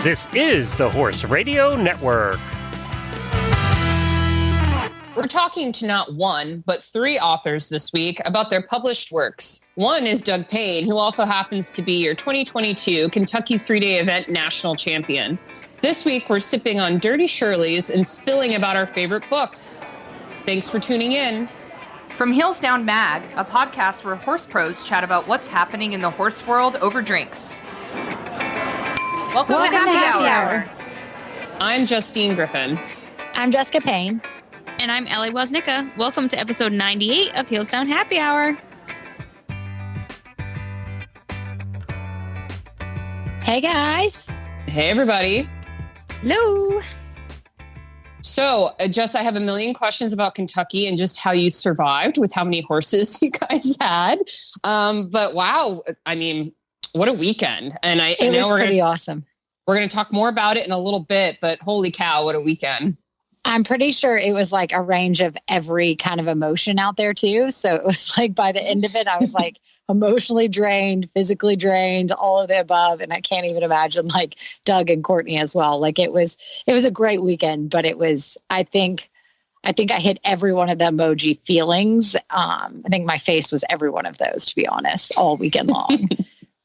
This is the Horse Radio Network. We're talking to not one, but three authors this week about their published works. One is Doug Payne, who also happens to be your 2022 Kentucky 3-Day Event National Champion. This week, we're sipping on Dirty Shirley's and spilling about our favorite books. Thanks for tuning in. From Heels Down Mag, a podcast where horse pros chat about what's happening in the horse world over drinks. Welcome to Happy Hour. I'm Justine Griffin. I'm Jessica Payne. And I'm Ellie Woznicka. Welcome to episode 98 of Heels Down Happy Hour. Hey, guys. Hey, everybody. Hello. So, Jess, I have a million questions about Kentucky and just how you survived with how many horses you guys had. But wow, I mean, what a weekend. And it was pretty awesome. We're going to talk more about it in a little bit, but holy cow, what a weekend. I'm pretty sure it was like a range of every kind of emotion out there too. So it was like by the end of it, I was like emotionally drained, physically drained, all of the above. And I can't even imagine like Doug and Courtney as well. Like it was a great weekend, but it was, I think I hit every one of the emoji feelings. I think my face was every one of those, to be honest, all weekend long.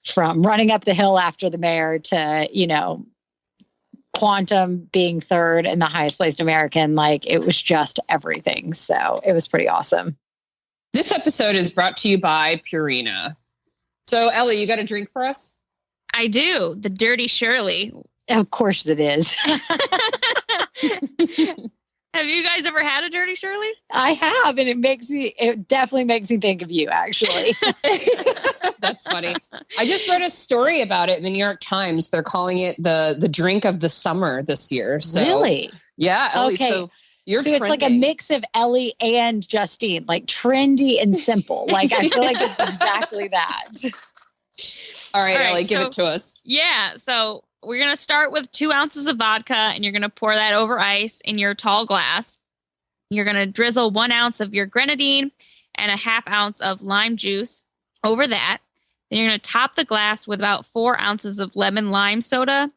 From running up the hill after the mare to, you know, Quantum being third and the highest placed American, like it was just everything. So it was pretty awesome. This episode is brought to you by Purina. So Ellie, you got a drink for us? I do. The Dirty Shirley. Of course it is. Have you guys ever had a Dirty Shirley? I have. And it definitely makes me think of you, actually. That's funny. I just read a story about it in the New York Times. They're calling it the drink of the summer this year. So, really? Yeah, Ellie. Okay. So it's like a mix of Ellie and Justine, like trendy and simple. Like I feel like it's exactly that. All right, Ellie, give it to us. Yeah. So we're going to start with 2 ounces of vodka and you're going to pour that over ice in your tall glass. You're going to drizzle 1 ounce of your grenadine and a half ounce of lime juice over that. Then you're going to top the glass with about 4 ounces of lemon lime soda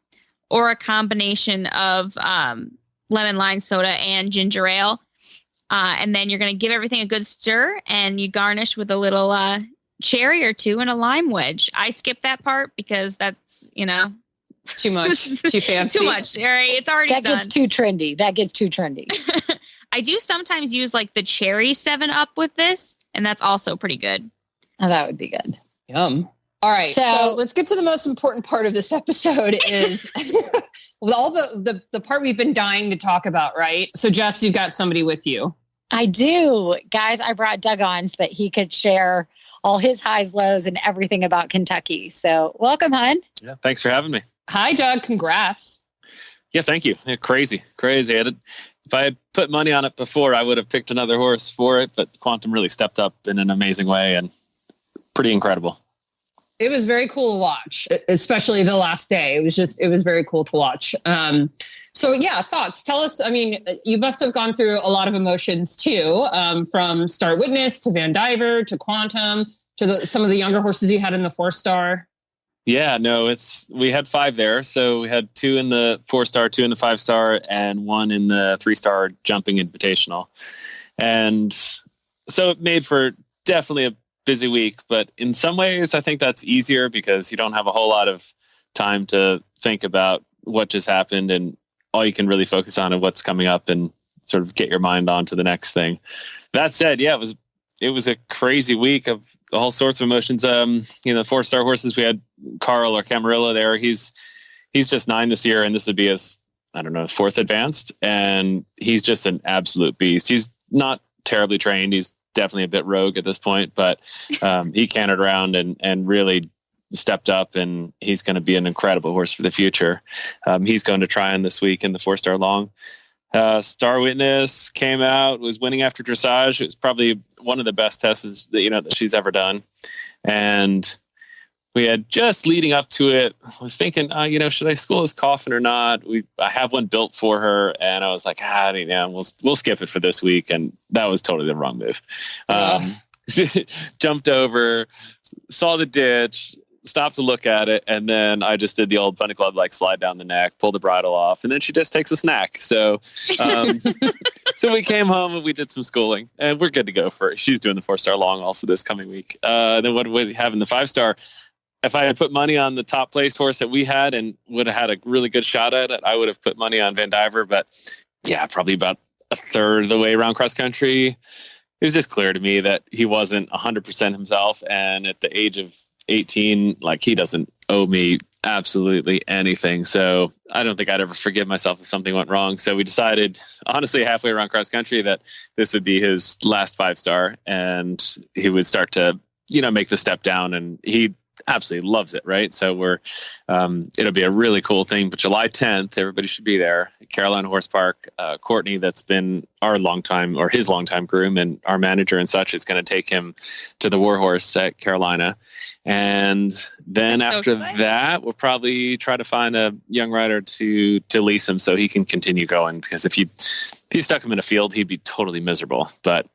or a combination of lemon lime soda and ginger ale. And then you're going to give everything a good stir and you garnish with a little cherry or 2 and a lime wedge. I skipped that part because that's, you know, too much, too fancy. Too much. All right. It's already done. That gets too trendy. I do sometimes use like the cherry 7-Up with this, and that's also pretty good. Oh, that would be good. Yum. All right. So let's get to the most important part of this episode is with all the part we've been dying to talk about, right? So Jess, you've got somebody with you. I do. Guys, I brought Doug on so that he could share all his highs, lows, and everything about Kentucky. So welcome, hon. Yeah, thanks for having me. Hi, Doug. Congrats. Yeah, thank you. Yeah, crazy. If I had put money on it before, I would have picked another horse for it, but Quantum really stepped up in an amazing way and pretty incredible. It was very cool to watch, especially the last day. It was very cool to watch. So yeah, thoughts. Tell us, I mean, you must have gone through a lot of emotions too, from Star Witness to Van Diver to Quantum to some of the younger horses you had in the 4-star. Yeah, no, we had 5 there. So we had 2 in the 4-star, 2 in the 5-star, and 1 in the 3-star jumping invitational. And so it made for definitely a busy week, but in some ways I think that's easier because you don't have a whole lot of time to think about what just happened, and all you can really focus on is what's coming up and sort of get your mind on to the next thing. That said, yeah, it was a crazy week of all sorts of emotions. The 4-star horses, we had Carl or Camarilla there. He's just 9 this year, and this would be his, 4th advanced. And he's just an absolute beast. He's not terribly trained. He's definitely a bit rogue at this point, but he cantered around and really stepped up, and he's going to be an incredible horse for the future. He's going to Tryon this week in the 4-star long. Star Witness came out, was winning after dressage. It was probably one of the best tests that she's ever done. And we had just leading up to it, I was thinking, should I school his Coffin or not? I have one built for her, and I was like, we'll skip it for this week. And that was totally the wrong move. Jumped over, saw the ditch, stopped to look at it, and then I just did the old Bunny Club, like slide down the neck, pull the bridle off, and then she just takes a snack. So, so we came home and we did some schooling, and we're good to go for it. She's doing the 4-star long also this coming week. Then what do we have in the 5-star? If I had put money on the top placed horse that we had and would have had a really good shot at it, I would have put money on Van Diver. But yeah, probably about a third of the way around cross country, it was just clear to me that he wasn't 100% himself. And at the age of 18, like, he doesn't owe me absolutely anything. So I don't think I'd ever forgive myself if something went wrong. So we decided, honestly, halfway around cross country, that this would be his last 5-star, and he would start to, make the step down, and he absolutely loves it, right? So we're it'll be a really cool thing. But July 10th, everybody should be there at Carolina Horse Park. Courtney, that's been his longtime groom and our manager and such, is going to take him to the Warhorse at Carolina. And then after that, we'll probably try to find a young rider to lease him so he can continue going, because if you stuck him in a field, he'd be totally miserable. But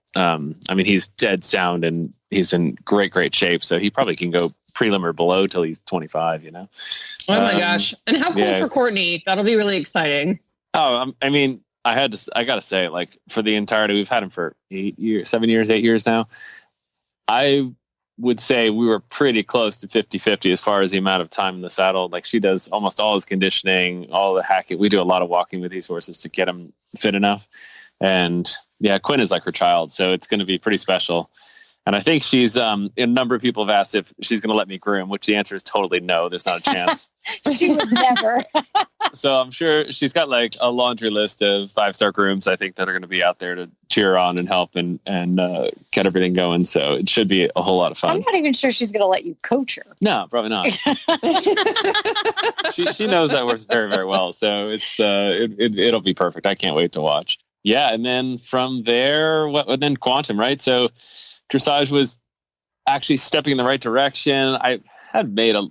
he's dead sound and he's in great shape, so he probably can go prelim or below till he's 25, Oh my gosh. And how cool for Courtney. That'll be really exciting. Oh, I got to say, like, for the entirety, we've had him for 8 years now. I would say we were pretty close to 50-50 as far as the amount of time in the saddle. Like, she does almost all his conditioning, all the hacking. We do a lot of walking with these horses to get him fit enough. And yeah, Quinn is like her child, so it's going to be pretty special. And I think a number of people have asked if she's going to let me groom, which the answer is totally no. There's not a chance. She would never. So I'm sure she's got like a laundry list of 5-star grooms, I think, that are going to be out there to cheer her on and help and get everything going. So it should be a whole lot of fun. I'm not even sure she's going to let you coach her. No, probably not. she knows that horse very, very well. So it'll be perfect. I can't wait to watch. Yeah. And then from there, then Quantum, right? So dressage was actually stepping in the right direction. I had made a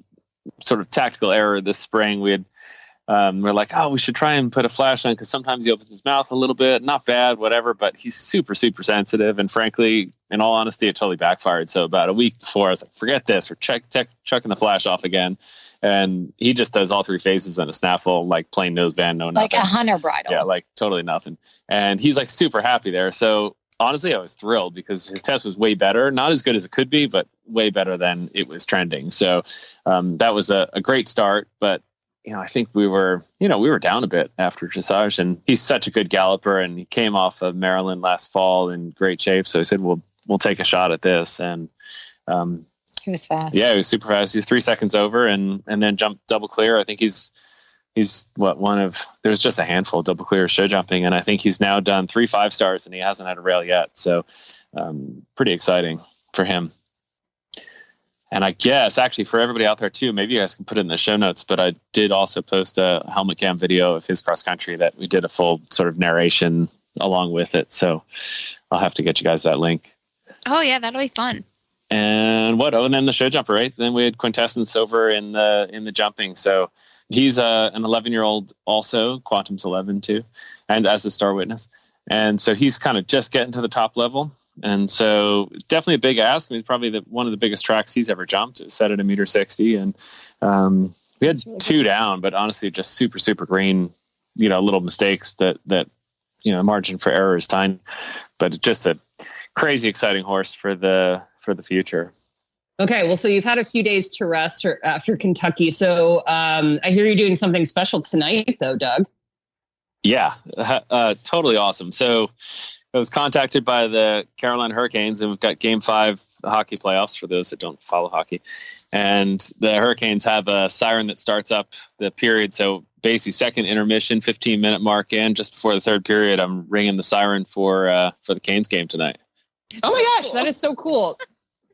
sort of tactical error this spring. We're like, we should try and put a flash on, because sometimes he opens his mouth a little bit. Not bad, whatever, but he's super, super sensitive. And frankly, in all honesty, it totally backfired. So about a week before, I was like, forget this. We're chucking the flash off again. And he just does all 3 phases in a snaffle, like plain noseband, no nothing. Like a hunter bridle. Yeah, like totally nothing. And he's like super happy there. So honestly, I was thrilled because his test was way better. Not as good as it could be, but way better than it was trending. So that was a great start. But, I think we were down a bit after dressage, and he's such a good galloper, and he came off of Maryland last fall in great shape. So I said, we'll take a shot at this. And he was fast. Yeah, he was super fast. He was 3 seconds over and then jumped double clear. I think he's there's just a handful of double clear show jumping, and I think he's now done 3 5-stars and he hasn't had a rail yet. So pretty exciting for him. And I guess actually for everybody out there too, maybe you guys can put it in the show notes, but I did also post a helmet cam video of his cross country that we did a full sort of narration along with it. So I'll have to get you guys that link. Oh yeah, that'll be fun. And and then the show jumper, right? Then we had Quintessence over in the jumping. So he's an 11-year-old also. Quantum's 11 too, and as a star witness. And so he's kind of just getting to the top level. And so definitely a big ask. It's probably one of the biggest tracks he's ever jumped. It set at 1.60 m. And we had 2 down, but honestly, just super, super green, little mistakes that margin for error is tiny, but just a crazy exciting horse for the future. Okay, well, so you've had a few days to rest after Kentucky. So I hear you're doing something special tonight, though, Doug. Yeah, totally awesome. So I was contacted by the Carolina Hurricanes, and we've got Game 5 hockey playoffs for those that don't follow hockey. And the Hurricanes have a siren that starts up the period. So basically, second intermission, 15-minute mark in, just before the third period, I'm ringing the siren for the Canes game tonight. Oh my gosh, that is so cool.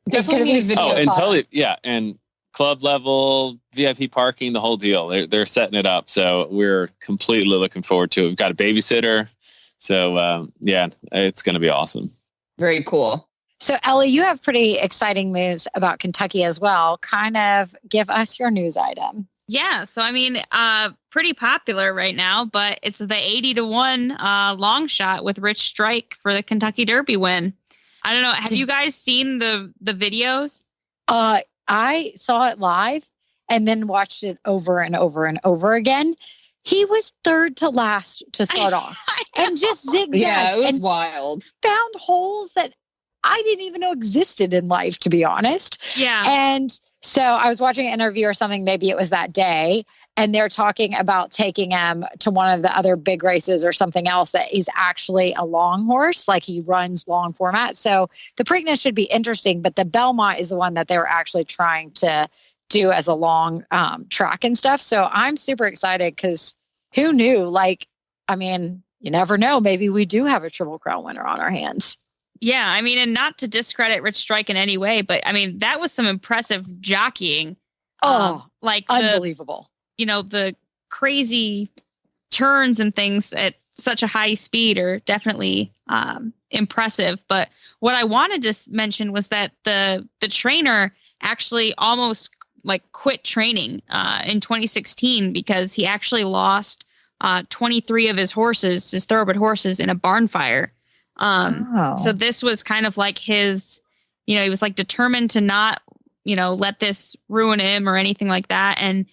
Definitely need a video. Oh, and totally, yeah, and club level, VIP parking, the whole deal. They're setting it up, so we're completely looking forward to it. We've got a babysitter, so yeah, it's going to be awesome. Very cool. So, Ellie, you have pretty exciting news about Kentucky as well. Kind of give us your news item. Yeah, so pretty popular right now, but it's the 80-1 long shot with Rich Strike for the Kentucky Derby win. I don't know. Have you guys seen the videos? I saw it live and then watched it over and over and over again. He was third to last to start off and just zigzagged. Yeah, it was and wild. found holes that I didn't even know existed in life, to be honest. Yeah. And so I was watching an interview or something, maybe it was that day, and they're talking about taking him to one of the other big races or something else that he's actually a long horse, like he runs long format. So the Preakness should be interesting, but the Belmont is the one that they were actually trying to do as a long track and stuff. So I'm super excited because who knew? Like, I mean, you never know. Maybe we do have a Triple Crown winner on our hands. Yeah, I mean, and not to discredit Rich Strike in any way, but I mean, that was some impressive jockeying. Like unbelievable. The crazy turns and things at such a high speed are definitely impressive. But what I wanted to mention was that the trainer actually almost like quit training in 2016 because he actually lost 23 of his thoroughbred horses in a barn fire. So this was kind of like his, he was like determined to not, let this ruin him or anything like that. And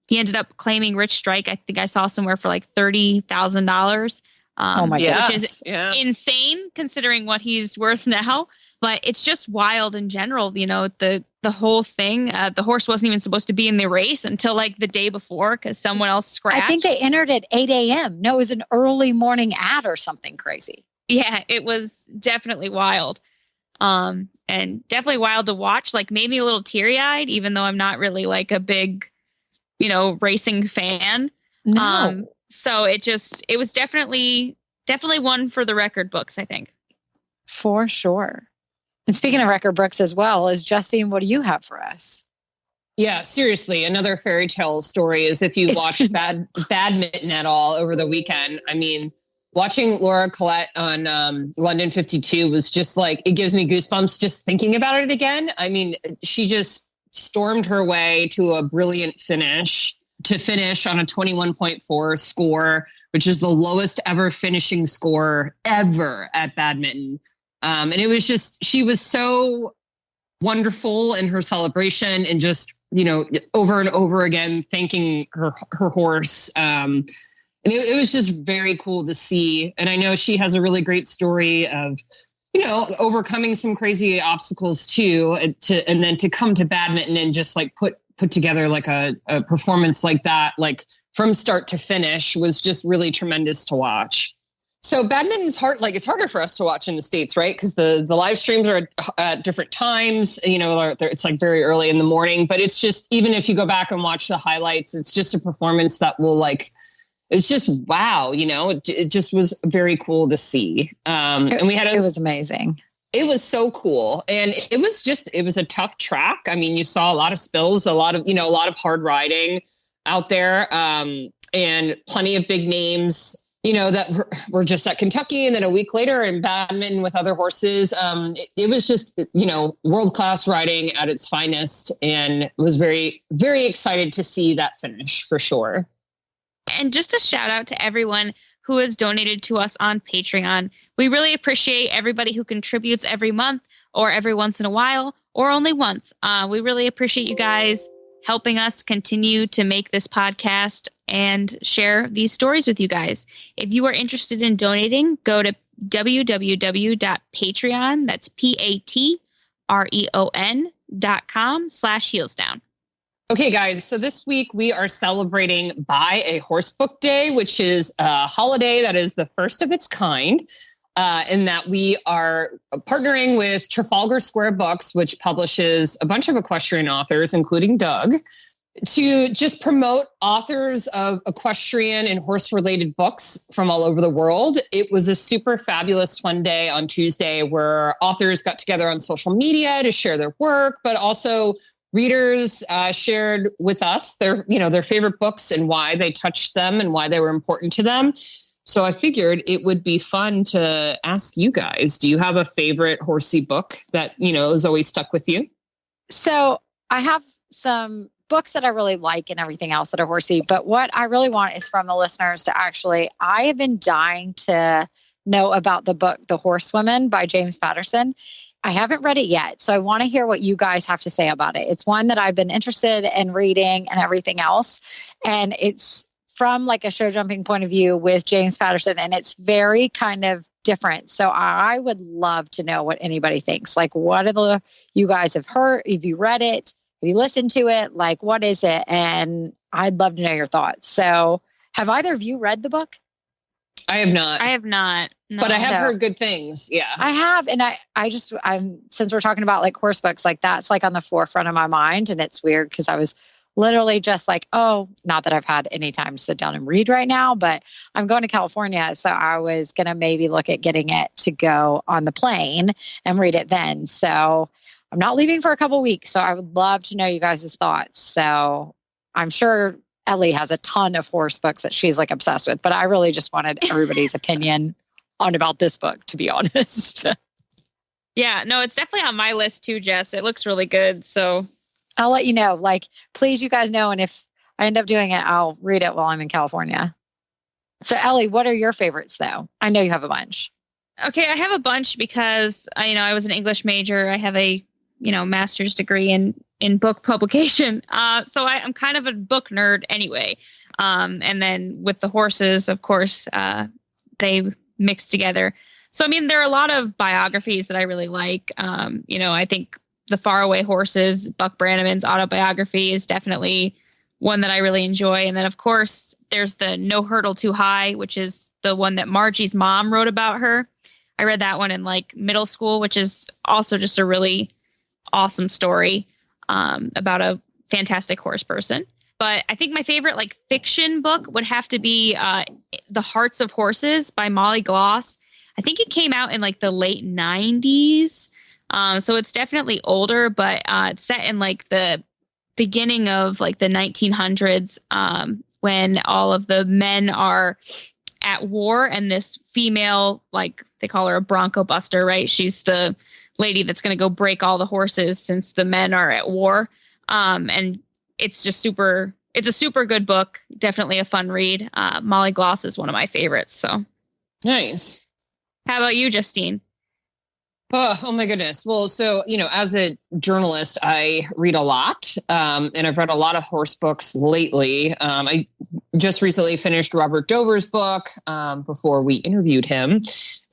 he ended up claiming Rich Strike. I think I saw somewhere for like $30,000. Oh my God. Which is insane considering what he's worth now. But it's just wild in general. The whole thing, the horse wasn't even supposed to be in the race until like the day before because someone else scratched. I think they entered at 8 a.m. No, it was an early morning ad or something crazy. Yeah, it was definitely wild. And definitely wild to watch. Like made me a little teary-eyed, even though I'm not really like a big, racing fan. No. So it was definitely one for the record books, I think. For sure. And speaking of record books as well, Justine, what do you have for us? Yeah, seriously, another fairy tale story is if you watched badminton at all over the weekend. I mean, watching Laura Collette on London 52 was just like, it gives me goosebumps just thinking about it again. I mean, she just stormed her way to a brilliant finish on a 21.4 score, which is the lowest ever finishing score ever at badminton. And it was just, she was so wonderful in her celebration and just, over and over again, thanking her horse. And it was just very cool to see. And I know she has a really great story of, overcoming some crazy obstacles too, and then to come to badminton and just like put together like a performance like that, like from start to finish was just really tremendous to watch. So badminton's hard, like it's harder for us to watch in the States, right? Because the live streams are at different times, it's like very early in the morning, but it's just, even if you go back and watch the highlights, it's just a performance that will like, it's just, wow, it just was very cool to see. And it was amazing. It was so cool. And it was a tough track. I mean, you saw a lot of spills, a lot of hard riding out there, and plenty of big names, that were just at Kentucky. And then a week later in badminton with other horses. It was just, world-class riding at its finest, and was very, very excited to see that finish for sure. And just a shout out to everyone who has donated to us on Patreon. We really appreciate everybody who contributes every month or every once in a while or only once. We really appreciate you guys helping us continue to make this podcast and share these stories with you guys. If you are interested in donating, go to www.patreon, that's patreon.com/heelsdown. Okay, guys. So this week we are celebrating Buy a Horse Book Day, which is a holiday that is the first of its kind, in that we are partnering with Trafalgar Square Books, which publishes a bunch of equestrian authors, including Doug, to just promote authors of equestrian and horse-related books from all over the world. It was a super fabulous, fun day on Tuesday where authors got together on social media to share their work, but also readers shared with us their favorite books and why they touched them and why they were important to them. So I figured it would be fun to ask you guys, do you have a favorite horsey book that, is always stuck with you? So I have some books that I really like and everything else that are horsey, but what I really want is from the listeners to actually, I have been dying to know about the book, The Horsewomen by James Patterson. I haven't read it yet, so I want to hear what you guys have to say about it. It's one that I've been interested in reading and everything else. And it's from like a show jumping point of view with James Patterson, and it's very kind of different. So I would love to know what anybody thinks. Like, what are the you guys have heard? Have you read it? Have you listened to it? Like, what is it? And I'd love to know your thoughts. So have either of you read the book? I have not. I have not. No. But I have So- heard good things. Yeah. I have. And I'm since we're talking about like horse books, like that's like on the forefront of my mind. And it's weird because I was literally just like, oh, not that I've had any time to sit down and read right now, but I'm going to California. So I was going to maybe look at getting it to go on the plane and read it then. So I'm not leaving for a couple weeks. So I would love to know you guys' thoughts. So I'm sure Ellie has a ton of horse books that she's like obsessed with, but I really just wanted everybody's opinion on about this book, to be honest. Yeah, no, it's definitely on my list too, Jess. It looks really good. So I'll let you know. Like, please, you guys know. And if I end up doing it, I'll read it while I'm in California. So, Ellie, what are your favorites, though? I know you have a bunch. okay, I have a bunch because I was an English major. I have a master's degree in book publication. So I'm kind of a book nerd anyway. And then with the horses, of course, they mix together. So I mean, there are a lot of biographies that I really like. I think The Faraway Horses, Buck Brannaman's autobiography, is definitely one that I really enjoy. And then, of course, there's the No Hurdle Too High, which is the one that Margie's mom wrote about her. I read that one in like middle school, which is also just a really awesome story about a fantastic horse person. But I think my favorite like fiction book would have to be The Hearts of Horses by Molly Gloss. I think it came out in like the late 90s. So it's definitely older, but it's set in like the beginning of like the 1900s when all of the men are at war, and this female, like they call her a bronco buster, right? She's the lady that's going to go break all the horses since the men are at war. And it's just it's a super good book. Definitely a fun read. Molly Gloss is one of my favorites. So Nice. how about you, Justine? Oh my goodness. Well, so, as a journalist, I read a lot, and I've read a lot of horse books lately. I just recently finished Robert Dover's book before we interviewed him.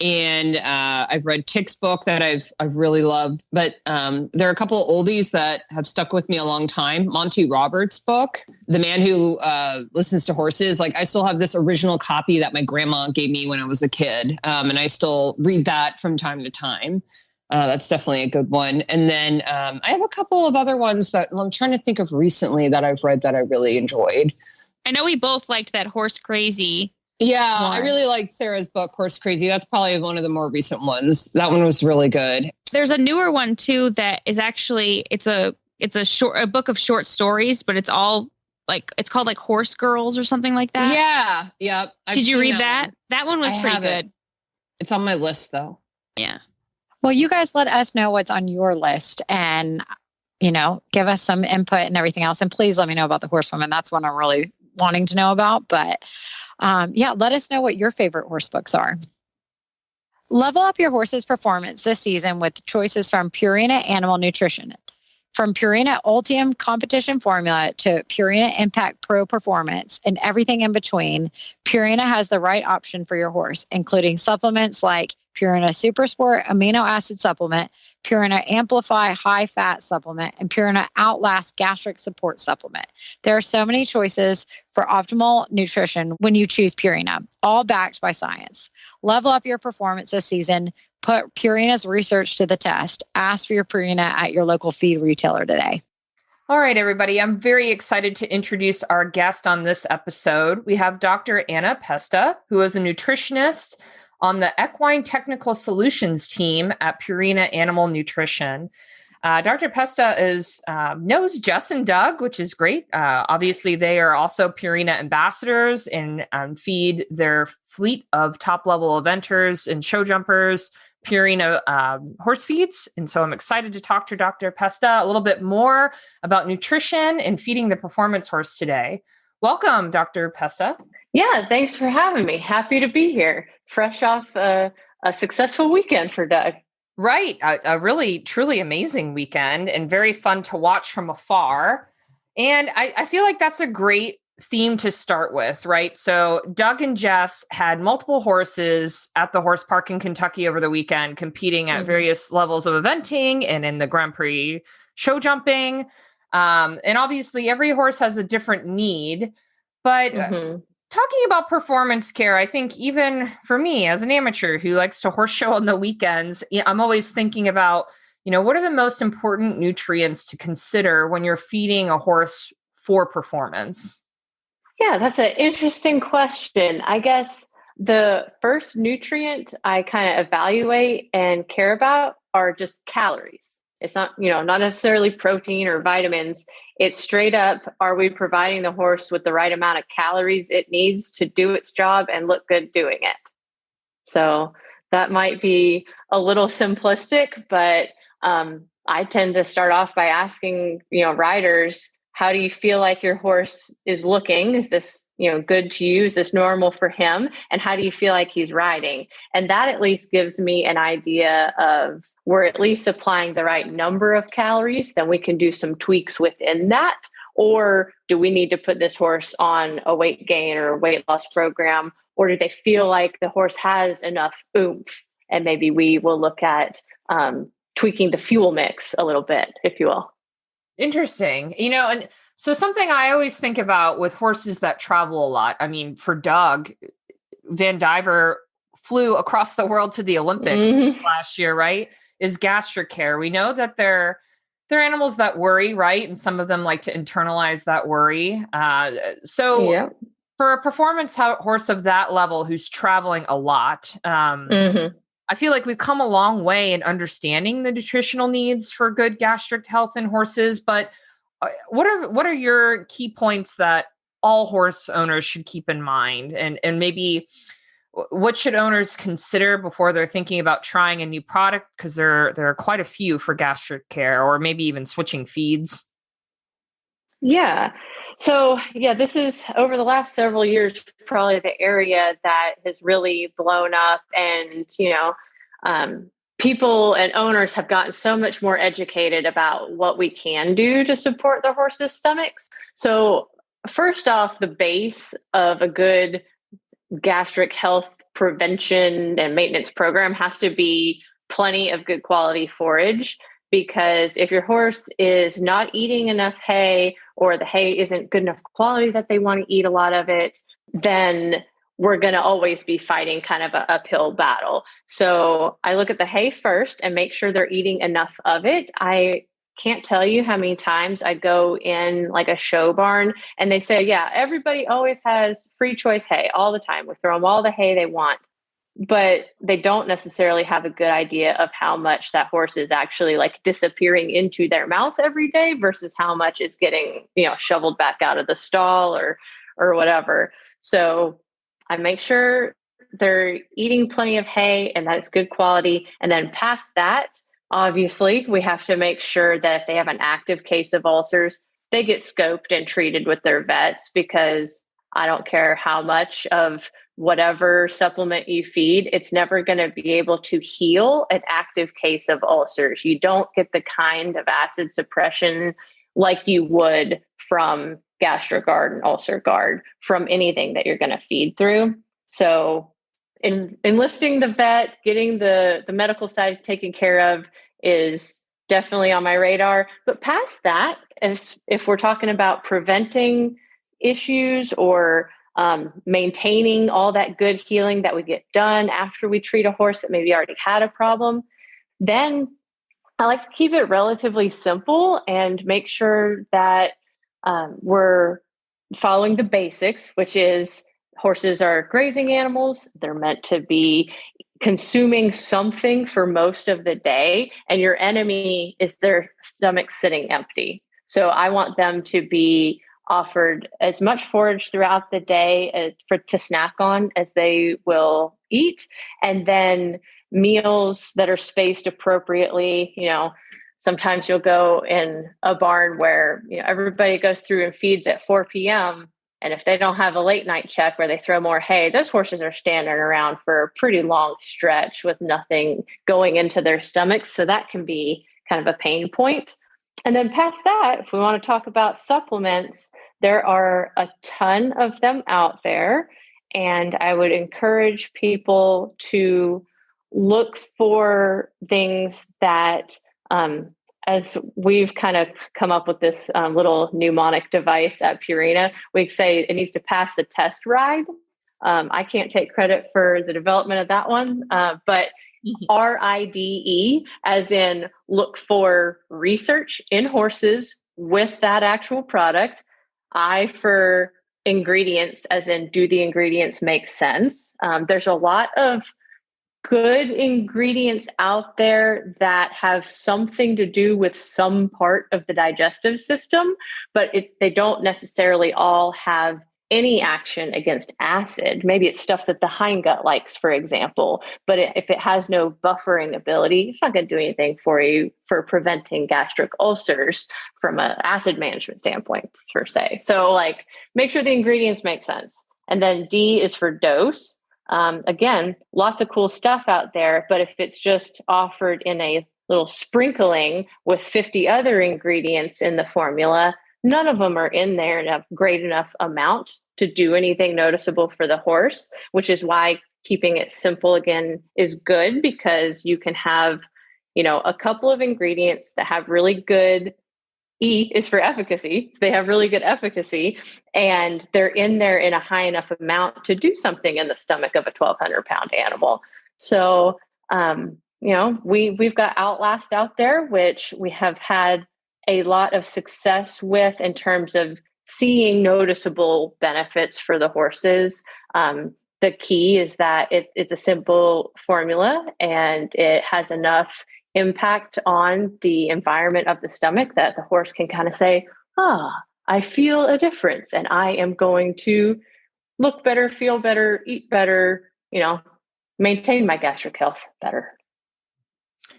And I've read Tick's book that I've really loved. But there are a couple of oldies that have stuck with me a long time. Monty Roberts' book, The Man Who Listens to Horses. Like, I still have this original copy that my grandma gave me when I was a kid. And I still read that from time to time. That's definitely a good one. And then I have a couple of other ones that I'm trying to think of recently that I've read that I really enjoyed. I know we both liked that Horse Crazy. Yeah, one. I really liked Sarah's book, Horse Crazy. That's probably one of the more recent ones. That one was really good. There's a newer one too that is actually it's a book of short stories, but it's all like it's called like Horse Girls or something like that. Yeah, yep. I've Did you seen read that? one. That one was I pretty haven't. good. It's on my list though. Yeah. Well, you guys let us know what's on your list and, give us some input and everything else. And please let me know about the Horsewoman. That's one I'm really wanting to know about. But let us know what your favorite horse books are. Level up your horse's performance this season with choices from Purina Animal Nutrition. From Purina Ultium Competition Formula to Purina Impact Pro Performance and everything in between, Purina has the right option for your horse, including supplements like Purina Super Sport Amino Acid Supplement, Purina Amplify High Fat Supplement, and Purina Outlast Gastric Support Supplement. There are so many choices for optimal nutrition when you choose Purina, all backed by science. Level up your performance this season. Put Purina's research to the test. Ask for your Purina at your local feed retailer today. All right, everybody. I'm very excited to introduce our guest on this episode. We have Dr. Anna Pesta, who is a nutritionist on the Equine Technical Solutions team at Purina Animal Nutrition. Dr. Pesta knows Jess and Doug, which is great. Obviously, they are also Purina ambassadors and feed their fleet of top-level eventers and show jumpers Purina horse feeds. And so I'm excited to talk to Dr. Pesta a little bit more about nutrition and feeding the performance horse today. Welcome, Dr. Pesta. Yeah, thanks for having me. Happy to be here. Fresh off a successful weekend for Doug. Right. A really, truly amazing weekend and very fun to watch from afar. And I feel like that's a great theme to start with, right? So Doug and Jess had multiple horses at the horse park in Kentucky over the weekend, competing at various levels of eventing and in the Grand Prix show jumping. And obviously every horse has a different need, but talking about performance care, I think even for me as an amateur who likes to horse show on the weekends, I'm always thinking about, what are the most important nutrients to consider when you're feeding a horse for performance? Yeah, that's an interesting question. I guess the first nutrient I kind of evaluate and care about are just calories. It's not, not necessarily protein or vitamins. It's straight up, are we providing the horse with the right amount of calories it needs to do its job and look good doing it? So that might be a little simplistic, but I tend to start off by asking, riders, how do you feel like your horse is looking? Is this, good to you? Is this normal for him? And how do you feel like he's riding? And that at least gives me an idea of we're at least applying the right number of calories. Then we can do some tweaks within that. Or do we need to put this horse on a weight gain or a weight loss program? Or do they feel like the horse has enough oomph? And maybe we will look at tweaking the fuel mix a little bit, if you will. Interesting. And so something I always think about with horses that travel a lot, I mean, for Doug, Van Diver flew across the world to the Olympics last year, right? Is gastric care. We know that they're animals that worry, right? And some of them like to internalize that worry. For a performance horse of that level who's traveling a lot, I feel like we've come a long way in understanding the nutritional needs for good gastric health in horses. But what are your key points that all horse owners should keep in mind? And maybe what should owners consider before they're thinking about trying a new product? Because there are quite a few for gastric care, or maybe even switching feeds. Yeah. So, this is over the last several years, probably the area that has really blown up, and, people and owners have gotten so much more educated about what we can do to support the horse's stomachs. So first off, the base of a good gastric health prevention and maintenance program has to be plenty of good quality forage. Because if your horse is not eating enough hay, or the hay isn't good enough quality that they want to eat a lot of it, then we're going to always be fighting kind of an uphill battle. So I look at the hay first and make sure they're eating enough of it. I can't tell you how many times I go in like a show barn and they say, everybody always has free choice hay all the time. We throw them all the hay they want. But they don't necessarily have a good idea of how much that horse is actually like disappearing into their mouth every day versus how much is getting, shoveled back out of the stall or whatever. So I make sure they're eating plenty of hay and that it's good quality. And then past that, obviously, we have to make sure that if they have an active case of ulcers, they get scoped and treated with their vets, because I don't care how much of whatever supplement you feed, it's never going to be able to heal an active case of ulcers. You don't get the kind of acid suppression like you would from GastroGuard and UlcerGuard from anything that you're going to feed through. So enlisting the vet, getting the medical side taken care of is definitely on my radar. But past that, if we're talking about preventing issues or maintaining all that good healing that we get done after we treat a horse that maybe already had a problem, then I like to keep it relatively simple and make sure that we're following the basics, which is horses are grazing animals. They're meant to be consuming something for most of the day, and your enemy is their stomach sitting empty. So I want them to be offered as much forage throughout the day to snack on as they will eat, and then meals that are spaced appropriately. Sometimes you'll go in a barn where everybody goes through and feeds at 4 p.m. And if they don't have a late night check where they throw more hay, those horses are standing around for a pretty long stretch with nothing going into their stomachs. So that can be kind of a pain point. And then past that, if we want to talk about supplements, there are a ton of them out there. And I would encourage people to look for things that, as we've kind of come up with this little mnemonic device at Purina, we say it needs to pass the test ride. I can't take credit for the development of that one, but RIDE, as in look for research in horses with that actual product. I for ingredients, as in do the ingredients make sense? There's a lot of good ingredients out there that have something to do with some part of the digestive system, but they don't necessarily all have any action against acid. Maybe it's stuff that the hindgut likes, for example, but if it has no buffering ability, it's not going to do anything for you for preventing gastric ulcers from an acid management standpoint, per se. So like, make sure the ingredients make sense. And then D is for dose. Again, lots of cool stuff out there, but if it's just offered in a little sprinkling with 50 other ingredients in the formula, none of them are in there in a great enough amount to do anything noticeable for the horse, which is why keeping it simple again is good, because you can have, a couple of ingredients that have really good, E is for efficacy. They have really good efficacy, and they're in there in a high enough amount to do something in the stomach of a 1,200-pound animal. So, we've got Outlast out there, which we have had a lot of success with in terms of seeing noticeable benefits for the horses. The key is that it's a simple formula and it has enough impact on the environment of the stomach that the horse can kind of say, I feel a difference and I am going to look better, feel better, eat better, maintain my gastric health better.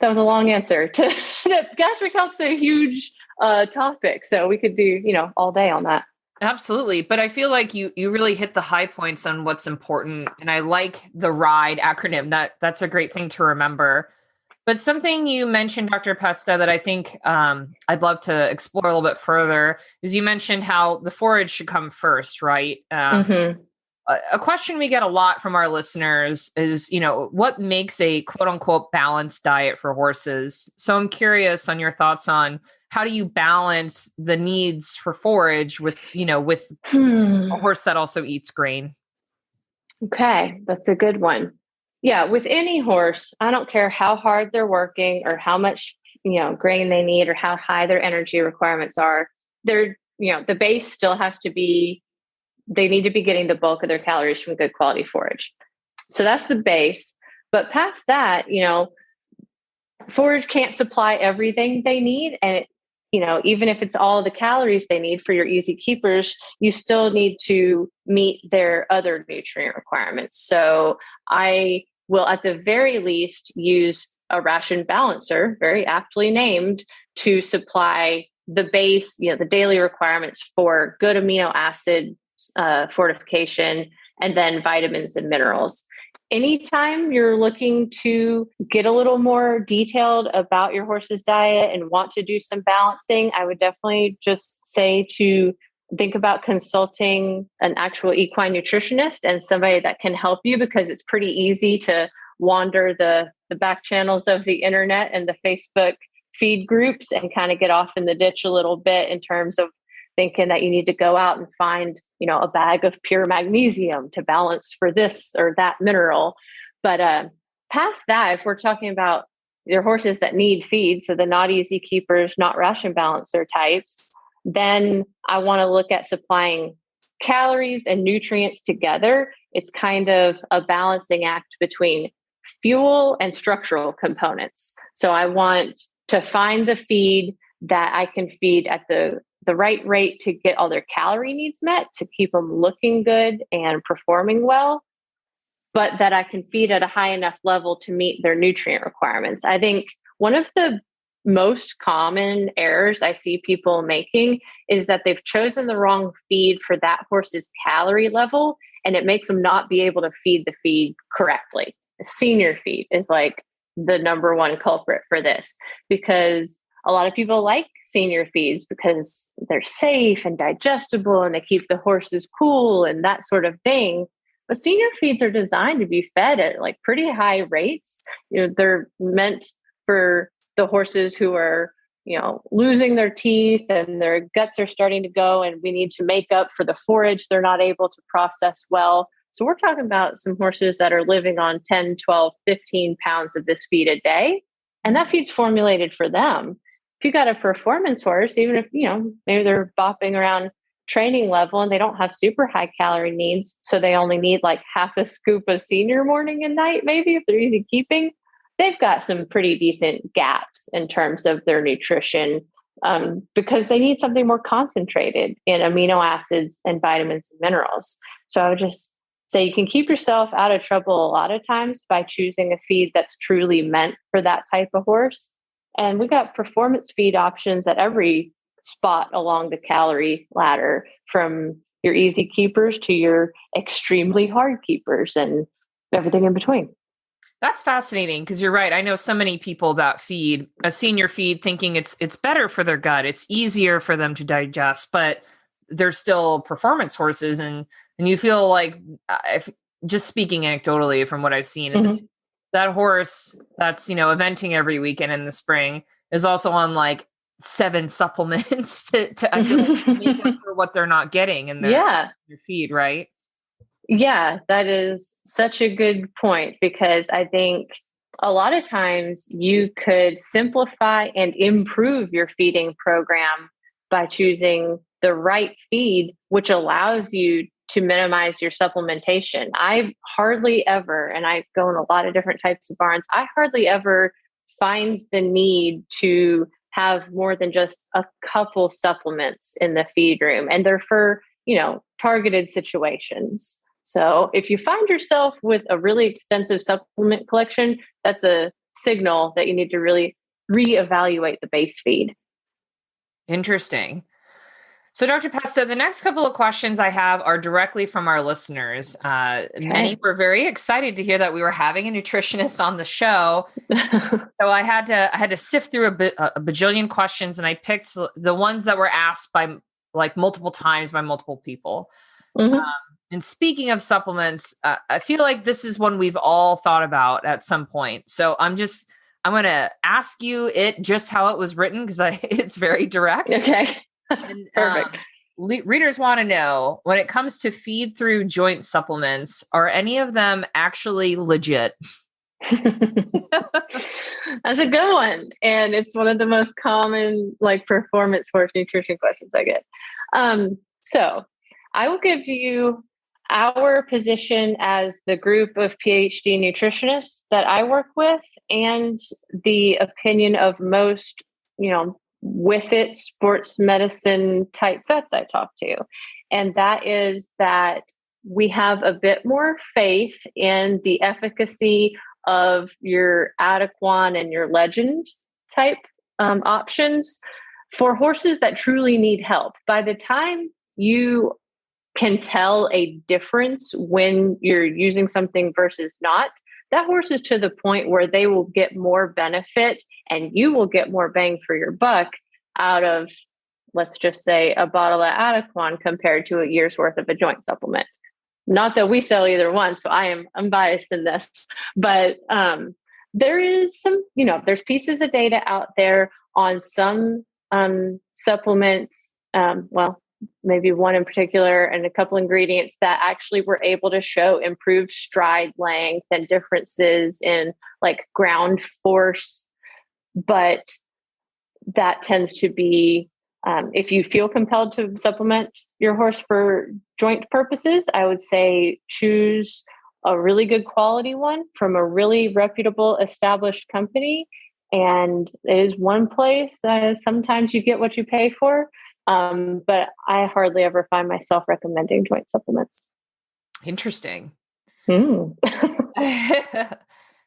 That was a long answer to that. Gastric health is a huge topic, so we could do, all day on that. Absolutely. But I feel like you really hit the high points on what's important. And I like the RIDE acronym. That's a great thing to remember. But something you mentioned, Dr. Pesta, that I think I'd love to explore a little bit further is you mentioned how the forage should come first, right? A question we get a lot from our listeners is, what makes a quote unquote balanced diet for horses? So I'm curious on your thoughts on how do you balance the needs for forage with a horse that also eats grain? Okay, that's a good one. Yeah, with any horse, I don't care how hard they're working or how much, grain they need or how high their energy requirements are. The base still has to be, they need to be getting the bulk of their calories from good quality forage. So that's the base. But past that, forage can't supply everything they need. And, even if it's all the calories they need for your easy keepers, you still need to meet their other nutrient requirements. So I will at the very least use a ration balancer, very aptly named, to supply the base, the daily requirements for good amino acid fortification, and then vitamins and minerals. Anytime you're looking to get a little more detailed about your horse's diet and want to do some balancing, I would definitely just say to think about consulting an actual equine nutritionist and somebody that can help you, because it's pretty easy to wander the back channels of the internet and the Facebook feed groups and kind of get off in the ditch a little bit in terms of thinking that you need to go out and find, a bag of pure magnesium to balance for this or that mineral. But past that, if we're talking about your horses that need feed, so the not easy keepers, not ration balancer types, then I want to look at supplying calories and nutrients together. It's kind of a balancing act between fuel and structural components. So I want to find the feed that I can feed at the right rate to get all their calorie needs met, to keep them looking good and performing well, but that I can feed at a high enough level to meet their nutrient requirements. I think one of the most common errors I see people making is that they've chosen the wrong feed for that horse's calorie level, and it makes them not be able to feed the feed correctly. Senior feed is like the number one culprit for this, because a lot of people like senior feeds because they're safe and digestible and they keep the horses cool and that sort of thing. But senior feeds are designed to be fed at like pretty high rates. They're meant for the horses who are, losing their teeth and their guts are starting to go, and we need to make up for the forage they're not able to process well. So we're talking about some horses that are living on 10, 12, 15 pounds of this feed a day. And that feed's formulated for them. If you got a performance horse, even if, maybe they're bopping around training level and they don't have super high calorie needs, so they only need like half a scoop of senior morning and night, maybe if they're easy keeping, they've got some pretty decent gaps in terms of their nutrition, because they need something more concentrated in amino acids and vitamins and minerals. So I would just say you can keep yourself out of trouble a lot of times by choosing a feed that's truly meant for that type of horse. And we got performance feed options at every spot along the calorie ladder, from your easy keepers to your extremely hard keepers and everything in between. That's fascinating, because you're right. I know so many people that feed a senior feed thinking it's better for their gut. It's easier for them to digest, but they're still performance horses. And you feel like, if just speaking anecdotally from what I've seen, that horse that's, eventing every weekend in the spring is also on like 7 supplements to make up for what they're not getting in their feed, right? Yeah, that is such a good point, because I think a lot of times you could simplify and improve your feeding program by choosing the right feed, which allows you to minimize your supplementation. I hardly ever, and I go in a lot of different types of barns, I hardly ever find the need to have more than just a couple supplements in the feed room. And they're for, targeted situations. So if you find yourself with a really extensive supplement collection, that's a signal that you need to really reevaluate the base feed. Interesting. So Dr. Pesta, the next couple of questions I have are directly from our listeners. Many were very excited to hear that we were having a nutritionist on the show. So I had to sift through a bajillion questions, and I picked the ones that were asked by like multiple times by multiple people. And speaking of supplements, I feel like this is one we've all thought about at some point. So I'm going to ask you it just how it was written, because it's very direct. Okay. And, perfect. Readers want to know, when it comes to feed through joint supplements, are any of them actually legit? That's a good one. And it's one of the most common like performance horse nutrition questions I get. So I will give you our position as the group of PhD nutritionists that I work with, and the opinion of most, with it sports medicine type vets I talk to. And that is that we have a bit more faith in the efficacy of your Adequan and your Legend type options for horses that truly need help. By the time you can tell a difference when you're using something versus not, that horse is to the point where they will get more benefit and you will get more bang for your buck out of, let's just say, a bottle of Adequan compared to a year's worth of a joint supplement. Not that we sell either one, so I'm unbiased in this, but there is some, there's pieces of data out there on some supplements, maybe one in particular and a couple ingredients that actually were able to show improved stride length and differences in like ground force. But that tends to be, if you feel compelled to supplement your horse for joint purposes, I would say choose a really good quality one from a really reputable established company. And it is one place sometimes you get what you pay for. But I hardly ever find myself recommending joint supplements. Interesting.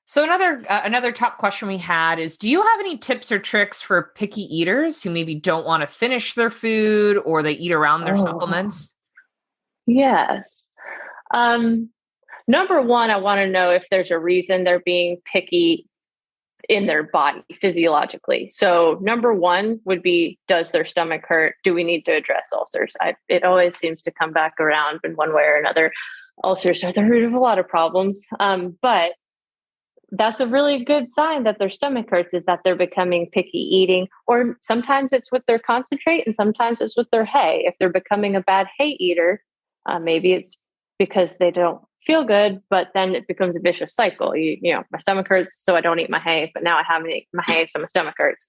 So another top question we had is, do you have any tips or tricks for picky eaters who maybe don't want to finish their food or they eat around their supplements? Yes. Number one, I want to know if there's a reason they're being picky in their body physiologically. So number one would be, does their stomach hurt? Do we need to address ulcers? It always seems to come back around in one way or another. Ulcers are the root of a lot of problems. But that's a really good sign that their stomach hurts, is that they're becoming picky eating, or sometimes it's with their concentrate and sometimes it's with their hay. If they're becoming a bad hay eater, maybe it's because they don't feel good, but then it becomes a vicious cycle. You know, my stomach hurts, so I don't eat my hay, but now I haven't eaten my hay, so my stomach hurts.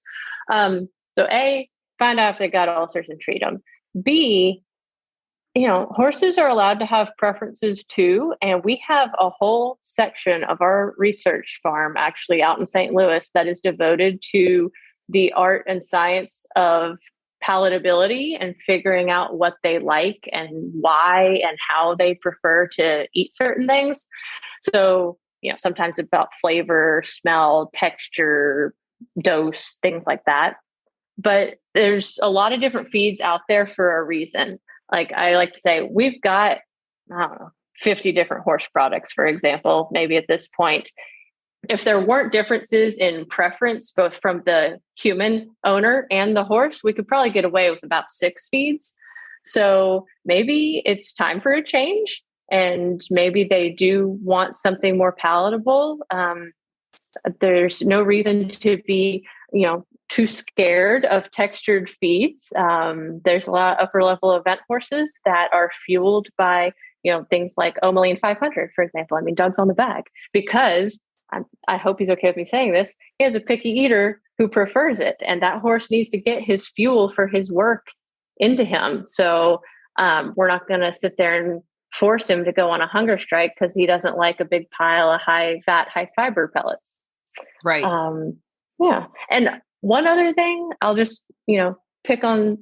So A, find out if they got ulcers and treat them. B, you know, horses are allowed to have preferences too. And we have a whole section of our research farm actually out in St. Louis that is devoted to the art and science of palatability and figuring out what they like and why and how they prefer to eat certain things. So, you know, sometimes it's about flavor, smell, texture, dose, things like that. But there's a lot of different feeds out there for a reason. Like I like to say, we've got, I don't know, 50 different horse products, for example, maybe at this point. If there weren't differences in preference, both from the human owner and the horse, we could probably get away with about 6 feeds. So maybe it's time for a change, and maybe they do want something more palatable. There's no reason to be, you know, too scared of textured feeds. There's a lot of upper level event horses that are fueled by, you know, things like Omeline 500, for example. I mean, Doug's on the back because I hope he's okay with me saying this. He has a picky eater who prefers it, and that horse needs to get his fuel for his work into him. So we're not going to sit there and force him to go on a hunger strike because he doesn't like a big pile of high fat, high fiber pellets. Right. Yeah. And one other thing, I'll just, you know, pick on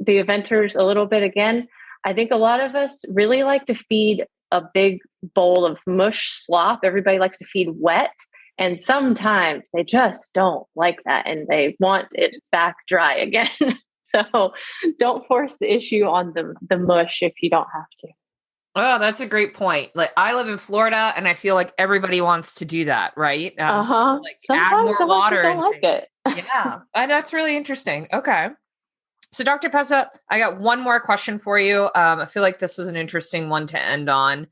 the eventers a little bit again. I think a lot of us really like to feed a big bowl of mush slop. Everybody likes to feed wet. And sometimes they just don't like that and they want it back dry again. So don't force the issue on the mush if you don't have to. Oh, that's a great point. Like, I live in Florida and I feel like everybody wants to do that, right? Like sometimes add more water. Don't like it. Yeah, that's really interesting. Okay. So Dr. Pesta, I got one more question for you. I feel like this was an interesting one to end on.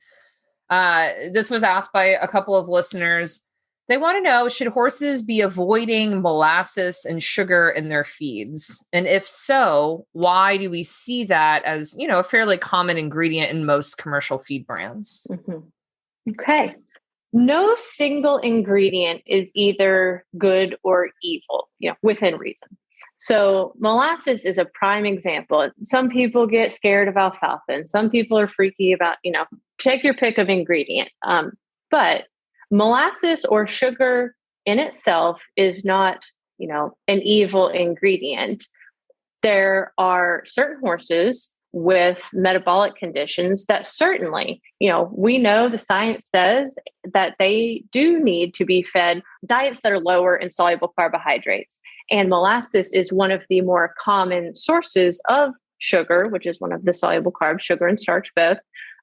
This was asked by a couple of listeners. They want to know, should horses be avoiding molasses and sugar in their feeds? And if so, why do we see that as, you know, a fairly common ingredient in most commercial feed brands? Mm-hmm. Okay. No single ingredient is either good or evil, you know, within reason. So molasses is a prime example. Some people get scared of alfalfa and some people are freaky about, you know, take your pick of ingredient. But molasses or sugar in itself is not, you know, an evil ingredient. There are certain horses with metabolic conditions that certainly, you know, we know the science says that they do need to be fed diets that are lower in soluble carbohydrates. And molasses is one of the more common sources of sugar, which is one of the soluble carbs, sugar and starch both,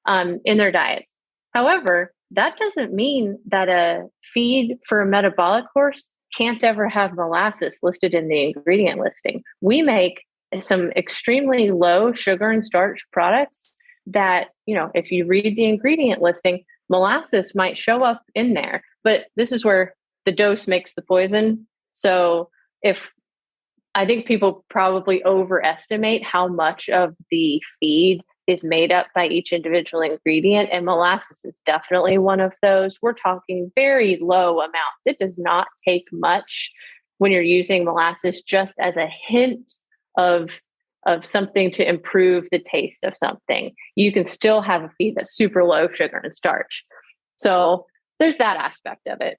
in their diets. However, that doesn't mean that a feed for a metabolic horse can't ever have molasses listed in the ingredient listing. We make some extremely low sugar and starch products that, you know, if you read the ingredient listing, molasses might show up in there. But this is where the dose makes the poison. So if I think people probably overestimate how much of the feed is made up by each individual ingredient, and molasses is definitely one of those. We're talking very low amounts. It does not take much when you're using molasses just as a hint of something to improve the taste of something. You can still have a feed that's super low sugar and starch. So there's that aspect of it.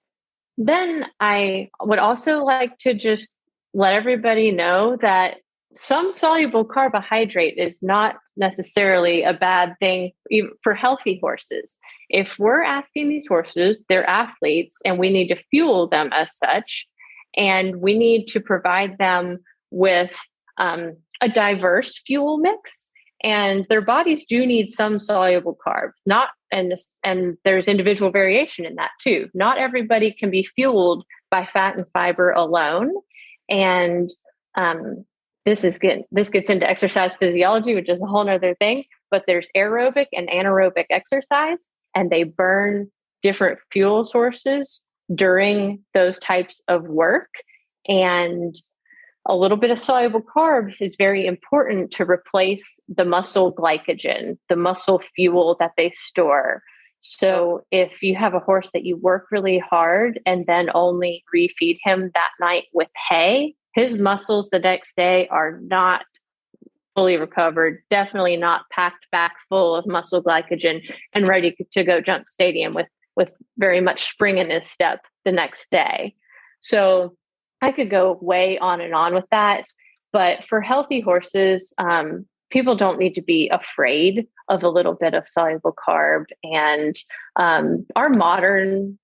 Then I would also like to just let everybody know that some soluble carbohydrate is not necessarily a bad thing even for healthy horses. If we're asking these horses, they're athletes, and we need to fuel them as such, and we need to provide them with a diverse fuel mix, and their bodies do need some soluble carbs. And there's individual variation in that too. Not everybody can be fueled by fat and fiber alone, and this gets into exercise physiology, which is a whole nother thing. But there's aerobic and anaerobic exercise, and they burn different fuel sources during those types of work. And a little bit of soluble carb is very important to replace the muscle glycogen, the muscle fuel that they store. So if you have a horse that you work really hard and then only refeed him that night with hay, his muscles the next day are not fully recovered, definitely not packed back full of muscle glycogen and ready to go jump stadium with very much spring in his step the next day. So I could go way on and on with that, but for healthy horses, people don't need to be afraid of a little bit of soluble carb. And our modern,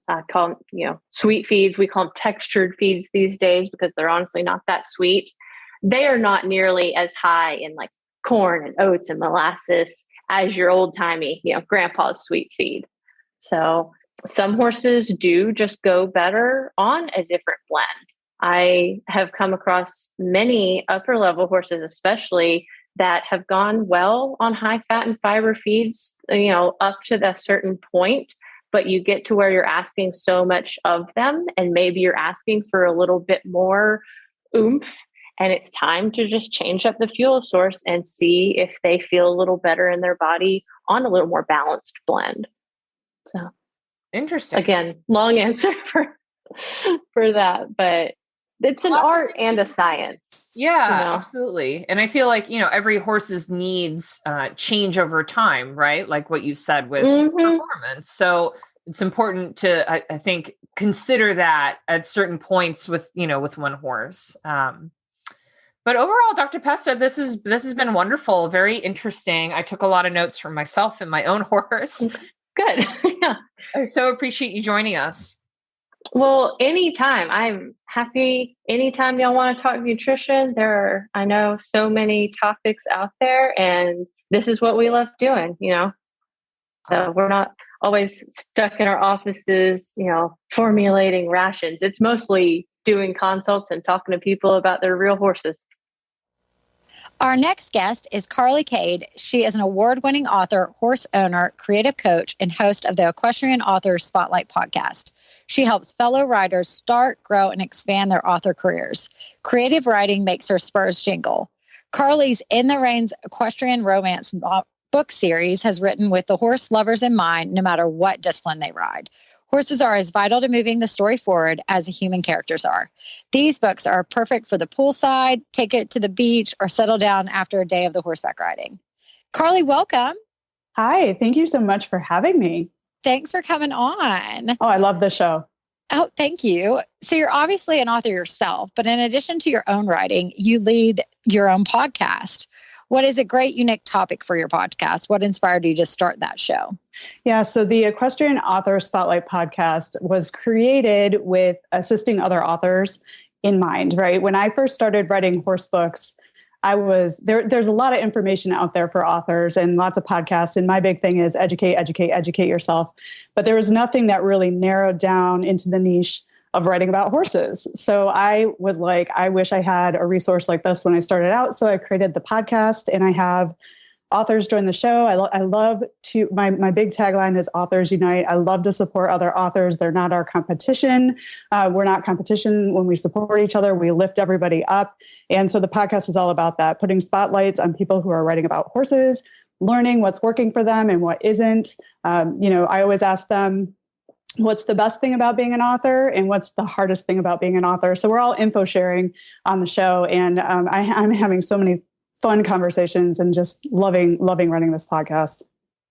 I call them, sweet feeds, we call them textured feeds these days because they're honestly not that sweet. They are not nearly as high in like corn and oats and molasses as your old timey, grandpa's sweet feed. So some horses do just go better on a different blend. I have come across many upper level horses, especially that have gone well on high fat and fiber feeds, up to a certain point, but you get to where you're asking so much of them and maybe you're asking for a little bit more oomph, and it's time to just change up the fuel source and see if they feel a little better in their body on a little more balanced blend. So Interesting. Again, long answer for that, but it's an art and a science. Yeah, absolutely. And I feel like, every horse's needs change over time, right? Like what you said with performance. So it's important to, I think, consider that at certain points with one horse. But overall, Dr. Pesta, this has been wonderful, very interesting. I took a lot of notes from myself and my own horse. Good. Yeah. I so appreciate you joining us. Well, anytime. I'm happy. Anytime y'all want to talk nutrition, there are, I know, so many topics out there, and this is what we love doing, So we're not always stuck in our offices, formulating rations. It's mostly doing consults and talking to people about their real horses. Our next guest is Carly Cade. She is an award-winning author, horse owner, creative coach, and host of the Equestrian Authors Spotlight podcast. She helps fellow riders start, grow, and expand their author careers. Creative writing makes her spurs jingle. Carly's In the Reins Equestrian Romance book series has written with the horse lovers in mind, no matter what discipline they ride. Horses are as vital to moving the story forward as the human characters are. These books are perfect for the poolside, take it to the beach, or settle down after a day of the horseback riding. Carly, welcome. Hi, thank you so much for having me. Thanks for coming on. Oh, I love the show. Oh, thank you. So you're obviously an author yourself, but in addition to your own writing, you lead your own podcast. What is a great, unique topic for your podcast? What inspired you to start that show? Yeah, so the Equestrian Author Spotlight podcast was created with assisting other authors in mind, right? When I first started writing horse books, there's a lot of information out there for authors and lots of podcasts. And my big thing is educate yourself. But there was nothing that really narrowed down into the niche of writing about horses. So I was like, I wish I had a resource like this when I started out. So I created the podcast, and I have authors join the show. I love to, my big tagline is Authors Unite. I love to support other authors. They're not our competition. We're not competition. When we support each other, we lift everybody up. And so the podcast is all about that, putting spotlights on people who are writing about horses, learning what's working for them and what isn't. I always ask them, what's the best thing about being an author and what's the hardest thing about being an author? So we're all info sharing on the show. And I'm having so many fun conversations and just loving running this podcast.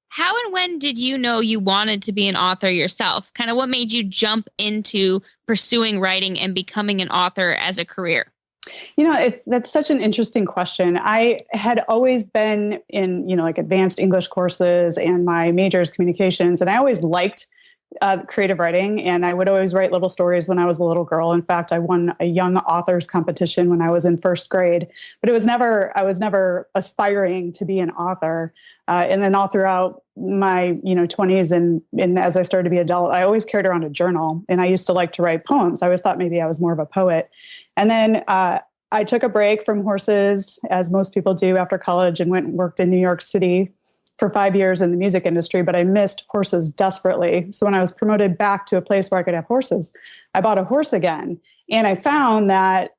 How and when did you know you wanted to be an author yourself? Kind of what made you jump into pursuing writing and becoming an author as a career? That's such an interesting question. I had always been in, like advanced English courses, and my major is communications. And I always liked creative writing, and I would always write little stories when I was a little girl. In fact, I won a young authors competition when I was in first grade, but I was never aspiring to be an author. And then all throughout my, 20s and as I started to be adult, I always carried around a journal, and I used to like to write poems. I always thought maybe I was more of a poet. And then I took a break from horses, as most people do after college, and went and worked in New York City for 5 years in the music industry, but I missed horses desperately. So when I was promoted back to a place where I could have horses, I bought a horse again. And I found that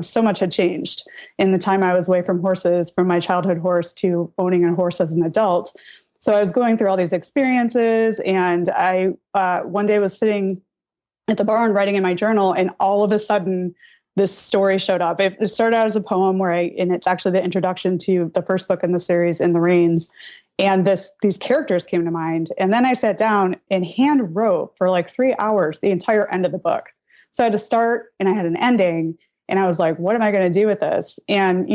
so much had changed in the time I was away from horses, from my childhood horse to owning a horse as an adult. So I was going through all these experiences, and I one day was sitting at the barn writing in my journal, and all of a sudden this story showed up. It started out as a poem and it's actually the introduction to the first book in the series, In the Reins. And these characters came to mind. And then I sat down and hand wrote for like 3 hours the entire end of the book. So I had to start, and I had an ending, and I was like, what am I going to do with this? And,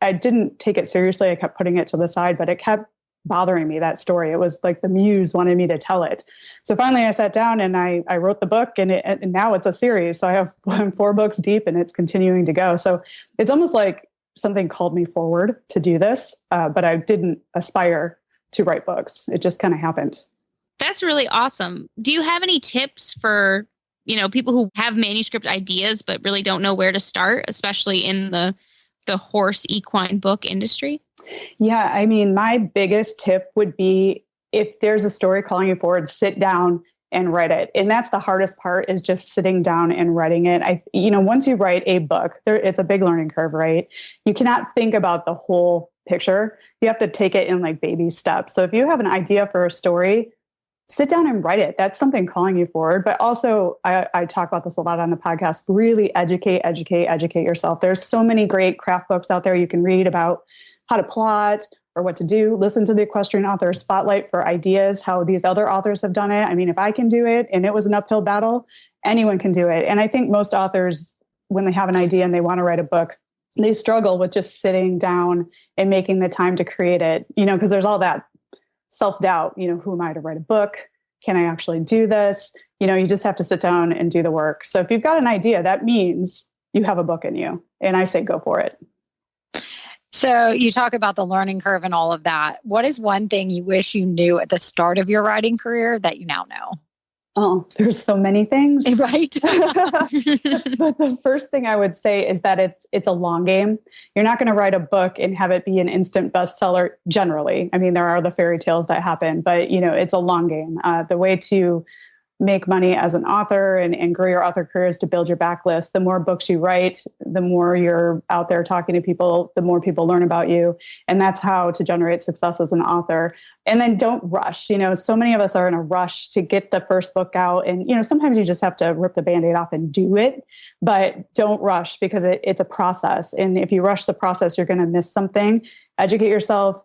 I didn't take it seriously. I kept putting it to the side, but it kept bothering me, that story. It was like the muse wanted me to tell it. So finally I sat down and I wrote the book, and now it's a series. So I'm 4 books deep, and it's continuing to go. So it's almost like something called me forward to do this, but I didn't aspire to write books. It just kind of happened. That's really awesome. Do you have any tips for, people who have manuscript ideas but really don't know where to start, especially in the horse equine book industry? Yeah, I mean, my biggest tip would be, if there's a story calling you forward, sit down and write it. And that's the hardest part, is just sitting down and writing it. Once you write a book, it's a big learning curve, right? You cannot think about the whole picture. You have to take it in like baby steps. So if you have an idea for a story, sit down and write it. That's something calling you forward. But also, I talk about this a lot on the podcast, really educate yourself. There's so many great craft books out there you can read about how to plot or what to do. Listen to the Equestrian Author Spotlight for ideas, how these other authors have done it. I mean, if I can do it and it was an uphill battle, anyone can do it. And I think most authors, when they have an idea and they want to write a book, they struggle with just sitting down and making the time to create it, because there's all that self-doubt, who am I to write a book? Can I actually do this? You just have to sit down and do the work. So if you've got an idea, that means you have a book in you. And I say, go for it. So you talk about the learning curve and all of that. What is one thing you wish you knew at the start of your writing career that you now know? Oh, there's so many things. Right. But the first thing I would say is that it's a long game. You're not going to write a book and have it be an instant bestseller generally. I mean, there are the fairy tales that happen, but it's a long game. The way to make money as an author and grow your author career is to build your backlist. The more books you write, the more you're out there talking to people, the more people learn about you. And that's how to generate success as an author. And then don't rush. So many of us are in a rush to get the first book out. And, sometimes you just have to rip the Band-Aid off and do it, but don't rush, because it's a process. And if you rush the process, you're going to miss something. Educate yourself.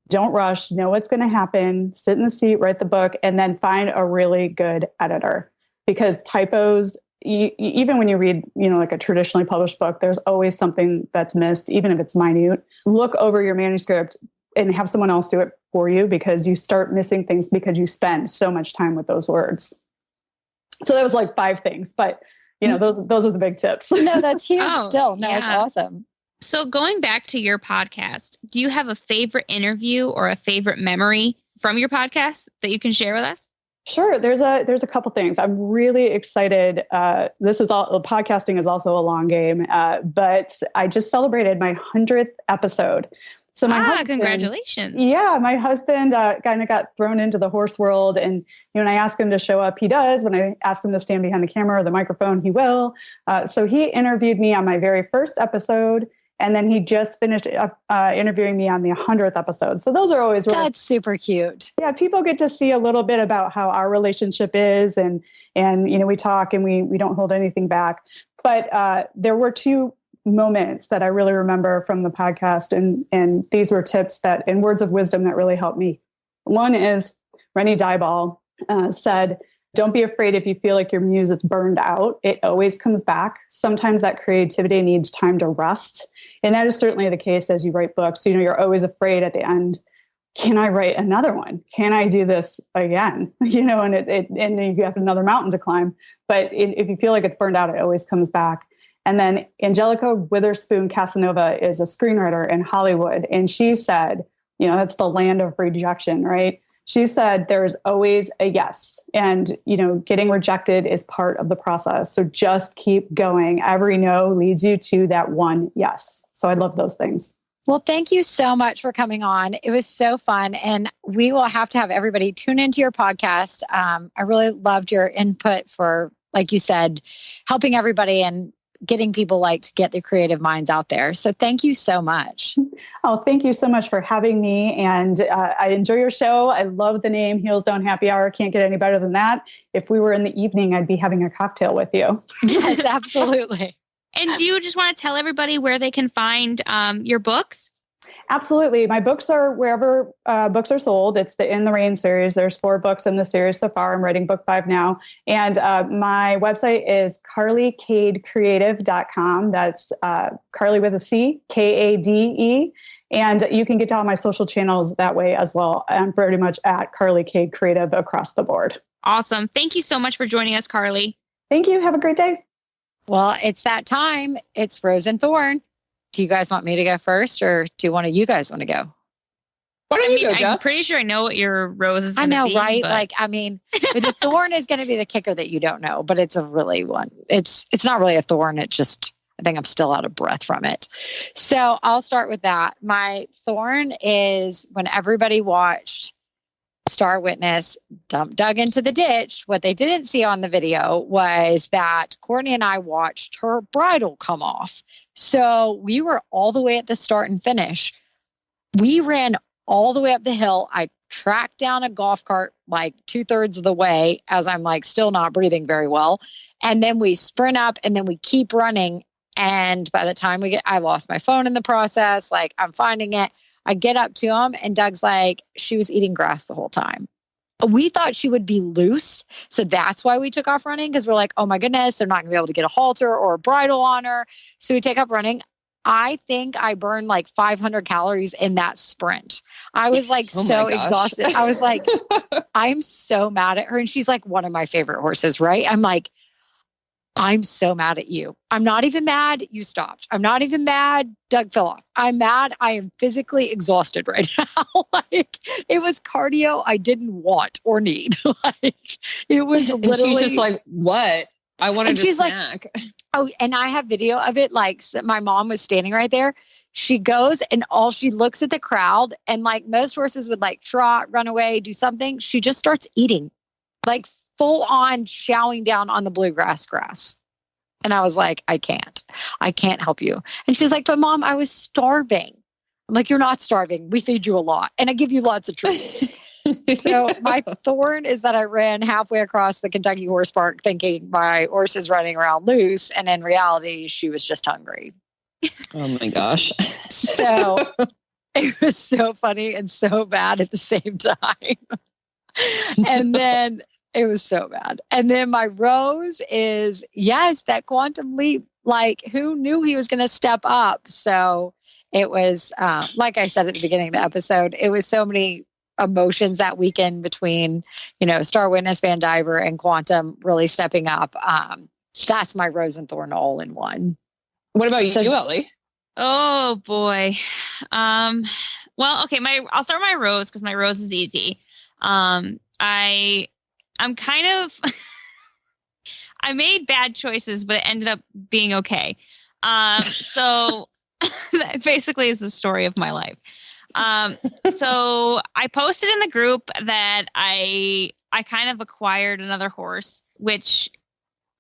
Don't rush, know what's going to happen, sit in the seat, write the book, and then find a really good editor. Because typos, even when you read, like a traditionally published book, there's always something that's missed, even if it's minute. Look over your manuscript and have someone else do it for you, because you start missing things because you spend so much time with those words. So that was like 5 things, but those are the big tips. No, that's huge. It's Yeah. awesome. So going back to your podcast, do you have a favorite interview or a favorite memory from your podcast that you can share with us? Sure. There's a couple things. I'm really excited. Podcasting is also a long game, but I just celebrated my 100th episode. So my husband, congratulations. Yeah, my husband kind of got thrown into the horse world, and when I ask him to show up, he does. When I ask him to stand behind the camera or the microphone, he will. So he interviewed me on my very first episode. And then he just finished interviewing me on the 100th episode. So those are always really, that's super cute. Yeah, people get to see a little bit about how our relationship is, and we talk and we don't hold anything back. But there were 2 moments that I really remember from the podcast, and these were tips and words of wisdom that really helped me. One is Rennie Dyball said, Don't be afraid if you feel like your muse is burned out. It always comes back. Sometimes that creativity needs time to rest. And that is certainly the case as you write books. You're always afraid at the end, can I write another one? Can I do this again? And you have another mountain to climb. But if you feel like it's burned out, it always comes back. And then Angelica Witherspoon Casanova is a screenwriter in Hollywood. And she said, that's the land of rejection, right? She said, there's always a yes. And, getting rejected is part of the process. So just keep going. Every no leads you to that one yes. So I love those things. Well, thank you so much for coming on. It was so fun. And we will have to have everybody tune into your podcast. I really loved your input for, like you said, helping everybody and getting people to get their creative minds out there. So thank you so much. Oh, thank you so much for having me. And I enjoy your show. I love the name Heels Down Happy Hour. Can't get any better than that. If we were in the evening, I'd be having a cocktail with you. Yes, absolutely. And do you just want to tell everybody where they can find your books? Absolutely. My books are wherever books are sold. It's the In the Rain series. There's 4 books in the series so far. I'm writing book 5 now. And my website is carlycadecreative.com. That's Carly with a C, Kade. And you can get to all my social channels that way as well. I'm pretty much at Carly Cade Creative across the board. Awesome. Thank you so much for joining us, Carly. Thank you. Have a great day. Well, it's that time. It's Rose and Thorn. Do you guys want me to go first, or do one of you guys want to go? Why don't you go, I'm Jess? pretty sure I know what your rose is going to be. I know, right? But... But the thorn is going to be the kicker that you don't know, but it's a really one. It's not really a thorn. It just, I think I'm still out of breath from it. So I'll start with that. My thorn is when everybody watched Star Witness dug into the ditch. What they didn't see on the video was that Courtney and I watched her bridle come off. So we were all the way at the start and finish. We ran all the way up the hill. I tracked down a golf cart 2/3 of the way as I'm still not breathing very well. And then we sprint up and then we keep running. And by the time I lost my phone in the process. I'm finding it. I get up to him and Doug's she was eating grass the whole time. We thought she would be loose. So that's why we took off running, because we're oh my goodness, they're not going to be able to get a halter or a bridle on her. So we take up running. I think I burned 500 calories in that sprint. I was so exhausted. I was I'm so mad at her. And she's one of my favorite horses, right? I'm so mad at you. I'm not even mad you stopped. I'm not even mad Doug fell off. I'm mad I am physically exhausted right now. It was cardio I didn't want or need. It was literally. And she's just what? I wanted to snack. Oh, and I have video of it. My mom was standing right there. She goes and she looks at the crowd, and most horses would trot, run away, do something. She just starts eating, full on chowing down on the bluegrass grass. And I was I can't help you. And she's but Mom, I was starving. I'm you're not starving. We feed you a lot and I give you lots of treats. So my thorn is that I ran halfway across the Kentucky Horse Park thinking my horse is running around loose. And in reality, she was just hungry. Oh my gosh. So it was so funny and so bad at the same time. And then it was so bad. And then my rose is, yes, that quantum leap. Who knew he was going to step up? So it was, like I said at the beginning of the episode, it was so many emotions that weekend between, Star Witness, Van Diver, and Quantum really stepping up. That's my rose and thorn all in one. What about you, Ellie? Oh boy. Well, okay. I'll start my rose because my rose is easy. I'm kind of, I made bad choices, but it ended up being okay. So that basically is the story of my life. So I posted in the group that I kind of acquired another horse, which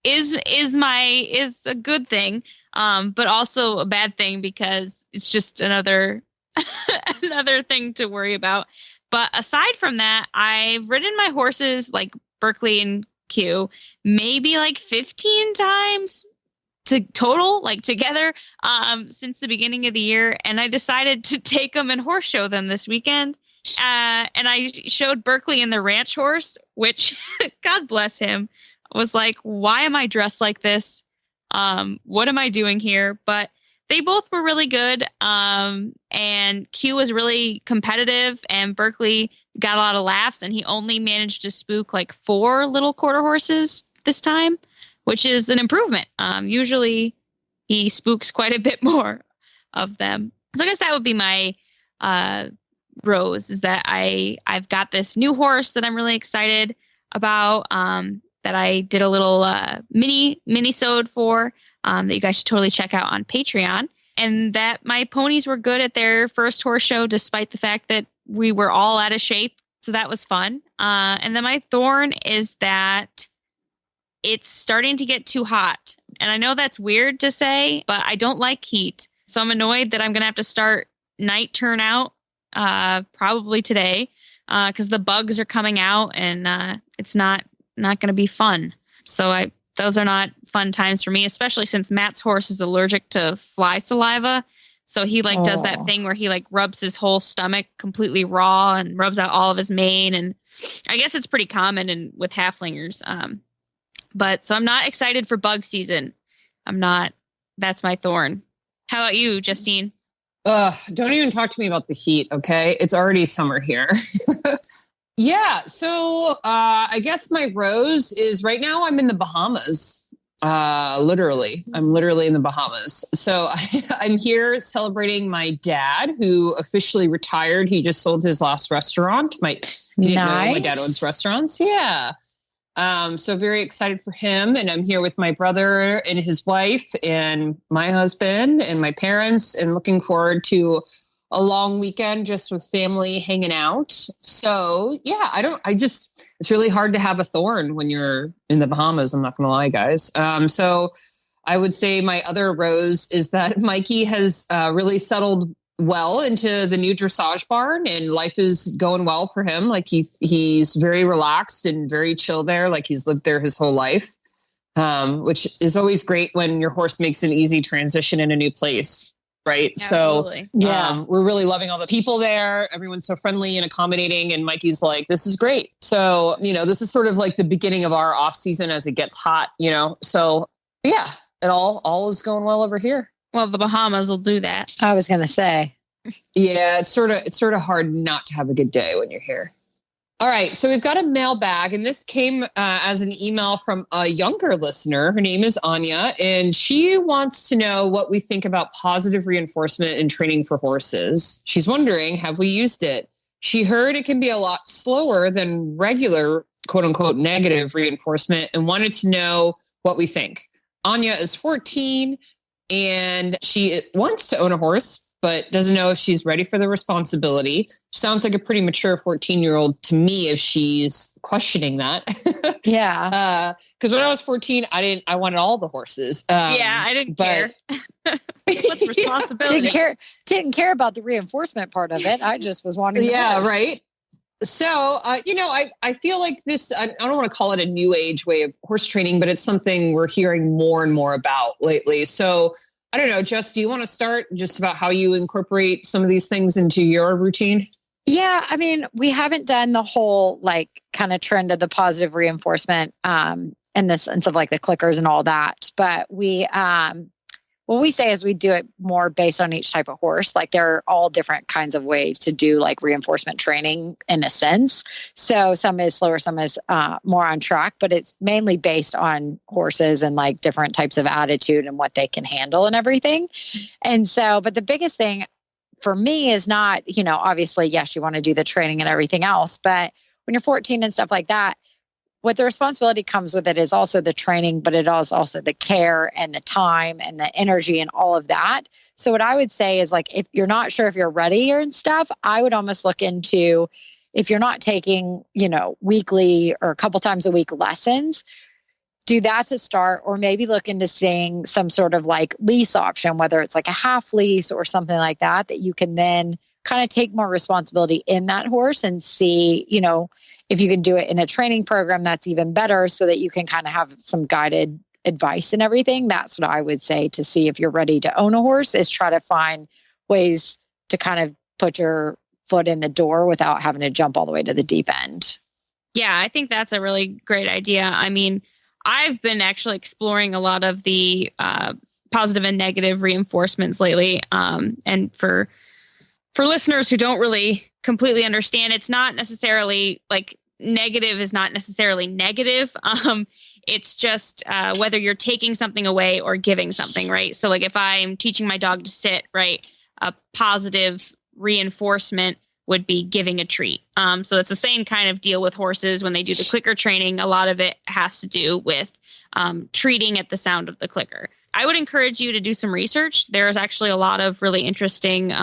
is a good thing, but also a bad thing because it's just another thing to worry about. But aside from that, I've ridden my horses Berkeley and Q maybe 15 times total together since the beginning of the year, and I decided to take them and horse show them this weekend, And I showed Berkeley in the ranch horse, which God bless him, was like, why am I dressed like this? What am I doing here? But they both were really good. And Q was really competitive, and Berkeley got a lot of laughs, and he only managed to spook like 4 little quarter horses this time, which is an improvement. Usually he spooks quite a bit more of them. So I guess that would be my rose, is that I've got this new horse that I'm really excited about, that I did a little mini-sode for, that you guys should totally check out on Patreon. And that my ponies were good at their first horse show, despite the fact that we were all out of shape. So that was fun. And then my thorn is that it's starting to get too hot. And I know that's weird to say, but I don't like heat. So I'm annoyed that I'm going to have to start night turnout probably today, because the bugs are coming out, and it's not going to be fun. So those are not fun times for me, especially since Matt's horse is allergic to fly saliva. So he does that thing where he rubs his whole stomach completely raw and rubs out all of his mane. And I guess it's pretty common with halflingers. But so I'm not excited for bug season. That's my thorn. How about you, Justine? Don't even talk to me about the heat, okay? It's already summer here. Yeah, so I guess my rose is right now I'm in the Bahamas. Literally. I'm literally in the Bahamas. So I'm here celebrating my dad, who officially retired. He just sold his last restaurant. My dad owns restaurants. Yeah. So very excited for him. And I'm here with my brother and his wife and my husband and my parents, and looking forward to a long weekend just with family hanging out. So yeah, it's really hard to have a thorn when you're in the Bahamas. I'm not going to lie, guys. So I would say my other rose is that Mikey has really settled well into the new dressage barn, and life is going well for him. Like he's very relaxed and very chill there. Like he's lived there his whole life, which is always great when your horse makes an easy transition in a new place. Right. Absolutely. So we're really loving all the people there. Everyone's so friendly and accommodating. And Mikey's like, this is great. So, this is sort of like the beginning of our off season as it gets hot, So yeah, it all is going well over here. Well, the Bahamas will do that. I was going to say. Yeah, it's sort of hard not to have a good day when you're here. All right, so we've got a mailbag, and this came as an email from a younger listener. Her name is Anya, and she wants to know what we think about positive reinforcement in training for horses. She's wondering, have we used it? She heard it can be a lot slower than regular, quote unquote, negative reinforcement, and wanted to know what we think. Anya is 14, and she wants to own a horse, but doesn't know if she's ready for the responsibility. Sounds like a pretty mature 14-year-old to me if she's questioning that. Yeah. Because when I was 14, I wanted all the horses. I didn't care. What's responsibility? Didn't care about the reinforcement part of it. I just was wanting. Yeah, right. So, I feel like this, I don't want to call it a new age way of horse training, but it's something we're hearing more and more about lately. So I don't know, Jess, do you want to start just about how you incorporate some of these things into your routine? Yeah, I mean, we haven't done the whole kind of trend of the positive reinforcement in the sense of the clickers and all that. But we, what we say is we do it more based on each type of horse. There are all different kinds of ways to do reinforcement training in a sense. So some is slower, some is more on track, but it's mainly based on horses and different types of attitude and what they can handle and everything. And so, but the biggest thing for me is not, obviously, yes, you want to do the training and everything else, but when you're 14 and stuff like that, what the responsibility comes with it is also the training, but it is also the care and the time and the energy and all of that. So what I would say is if you're not sure if you're ready and stuff, I would almost look into, if you're not taking, weekly or a couple times a week lessons, do that to start, or maybe look into seeing some sort of lease option, whether it's a half lease or something like that you can then kind of take more responsibility in that horse and see, if you can do it in a training program, that's even better, so that you can kind of have some guided advice and everything. That's what I would say to see if you're ready to own a horse, is try to find ways to kind of put your foot in the door without having to jump all the way to the deep end. Yeah, I think that's a really great idea. I mean, I've been actually exploring a lot of the positive and negative reinforcements lately. And for listeners who don't really completely understand, it's not necessarily like negative is not necessarily negative. It's just whether you're taking something away or giving something, right? So like if I'm teaching my dog to sit, right, a positive reinforcement would be giving a treat. So it's the same kind of deal with horses when they do the clicker training. A lot of it has to do with treating at the sound of the clicker. I would encourage you to do some research. There's actually a lot of really interesting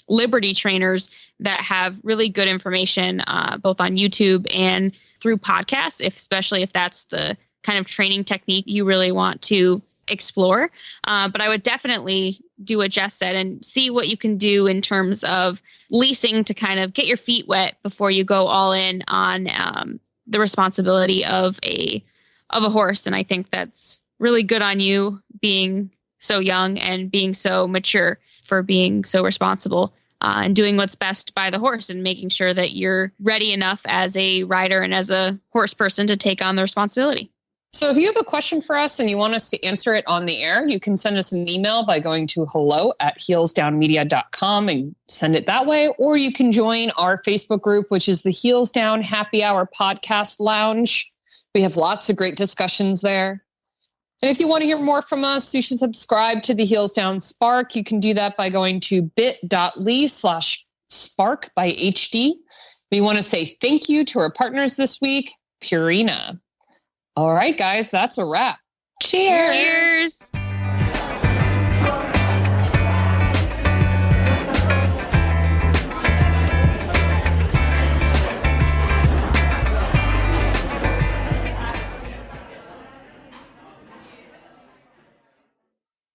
Liberty trainers that have really good information, both on YouTube and through podcasts, especially if that's the kind of training technique you really want to explore. But I would definitely do what Jess said and see what you can do in terms of leasing to kind of get your feet wet before you go all in on the responsibility of a horse. And I think that's really good on you being so young and being so mature for being so responsible and doing what's best by the horse and making sure that you're ready enough as a rider and as a horse person to take on the responsibility. So if you have a question for us and you want us to answer it on the air, you can send us an email by going to hello@heelsdownmedia.com and send it that way. Or you can join our Facebook group, which is the Heels Down Happy Hour Podcast Lounge. We have lots of great discussions there. And if you want to hear more from us, you should subscribe to the Heels Down Spark. You can do that by going to bit.ly/Spark by HD. We want to say thank you to our partners this week, Purina. All right, guys, that's a wrap. Cheers.